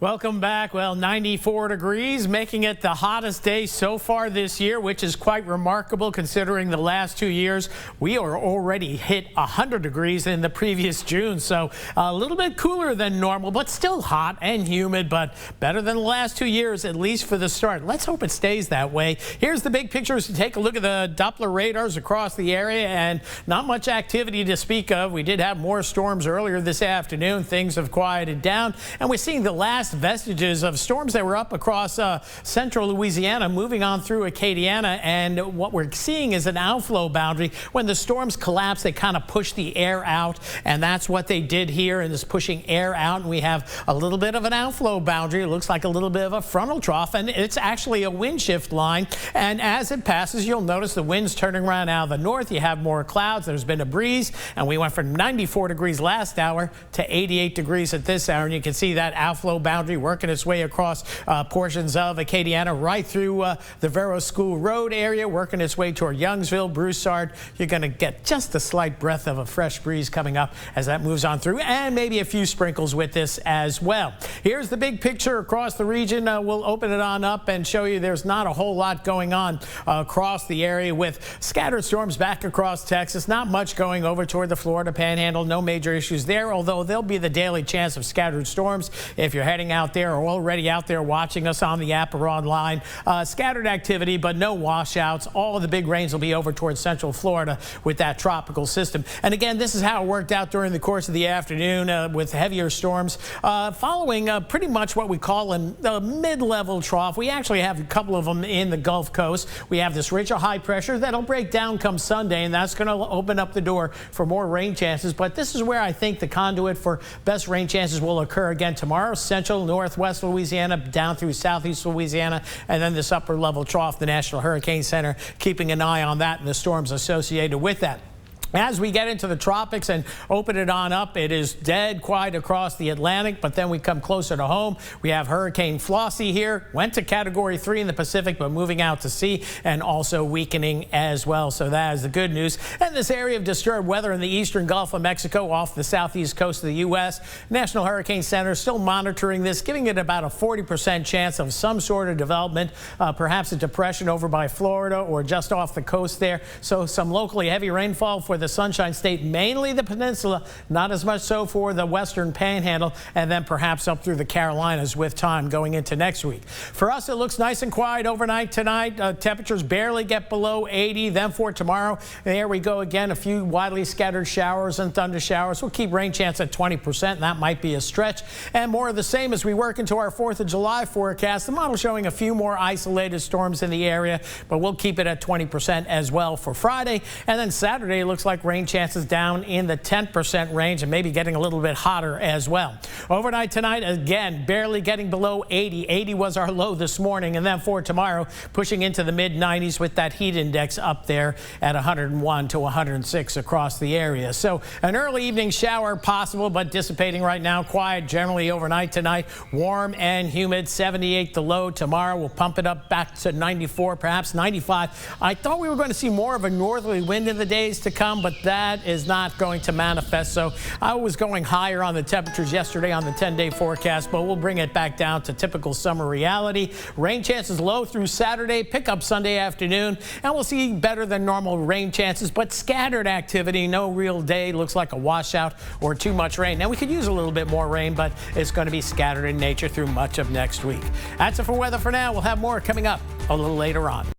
Welcome back. Well, 94 degrees, making it the hottest day so far this year, which is quite remarkable considering the last 2 years. We are already hit 100 degrees in the previous June, so a little bit cooler than normal, but still hot and humid, but better than the last 2 years, at least for the start. Let's hope it stays that way. Here's the big pictures to take a look at the Doppler radars across the area, and not much activity to speak of. We did have more storms earlier this afternoon. Things have quieted down, and we're seeing the last vestiges of storms that were up across central Louisiana moving on through Acadiana, and what we're seeing is an outflow boundary. When the storms collapse, they kind of push the air out, and that's what they did here, and is pushing air out, and we have a little bit of an outflow boundary. It looks like a little bit of a frontal trough, and it's actually a wind shift line, and as it passes, you'll notice the wind's turning around out of the north. You have more clouds. There's been a breeze, and we went from 94 degrees last hour to 88 degrees at this hour, and you can see that outflow boundary working its way across portions of Acadiana right through the Vero School Road area, working its way toward Youngsville, Broussard. You're going to get just a slight breath of a fresh breeze coming up as that moves on through, and maybe a few sprinkles with this as well. Here's the big picture across the region. We'll open it on up and show you there's not a whole lot going on across the area with scattered storms back across Texas. Not much going over toward the Florida Panhandle. No major issues there, although there'll be the daily chance of scattered storms if you're heading out there or already out there watching us on the app or online. Scattered activity, but no washouts. All of the big rains will be over towards central Florida with that tropical system. And again, this is how it worked out during the course of the afternoon with heavier storms following pretty much what we call a mid-level trough. We actually have a couple of them in the Gulf Coast. We have this ridge of high pressure that'll break down come Sunday, and that's going to open up the door for more rain chances. But this is where I think the conduit for best rain chances will occur again tomorrow. Central, northwest Louisiana, down through southeast Louisiana, and then this upper level trough, the National Hurricane Center, keeping an eye on that and the storms associated with that. As we get into the tropics and open it on up, it is dead quiet across the Atlantic, but then we come closer to home. We have Hurricane Flossie here, went to Category 3 in the Pacific, but moving out to sea and also weakening as well. So that is the good news. And this area of disturbed weather in the eastern Gulf of Mexico off the southeast coast of the U.S. National Hurricane Center still monitoring this, giving it about a 40% chance of some sort of development, perhaps a depression over by Florida or just off the coast there. So some locally heavy rainfall for the Sunshine State, mainly the peninsula, not as much so for the western panhandle, and then perhaps up through the Carolinas with time going into next week. For us, it looks nice and quiet overnight tonight. Temperatures barely get below 80. Then for tomorrow, there we go again, a few widely scattered showers and thunder showers. We'll keep rain chance at 20%, and that might be a stretch. And more of the same as we work into our 4th of July forecast. The model showing a few more isolated storms in the area, but we'll keep it at 20% as well for Friday. And then Saturday looks like rain chances down in the 10% range and maybe getting a little bit hotter as well. Overnight tonight, again, barely getting below 80. 80 was our low this morning. And then for tomorrow, pushing into the mid-90s with that heat index up there at 101 to 106 across the area. So an early evening shower possible, but dissipating right now. Quiet generally overnight tonight. Warm and humid. 78 the low. Tomorrow we'll pump it up back to 94, perhaps 95. I thought we were going to see more of a northerly wind in the days to come, but that is not going to manifest. So I was going higher on the temperatures yesterday on the 10-day forecast, but we'll bring it back down to typical summer reality. Rain chances low through Saturday, pick up Sunday afternoon, and we'll see better than normal rain chances, but scattered activity. No real day looks like a washout or too much rain. Now we could use a little bit more rain, but it's going to be scattered in nature through much of next week. That's it for weather for now. We'll have more coming up a little later on.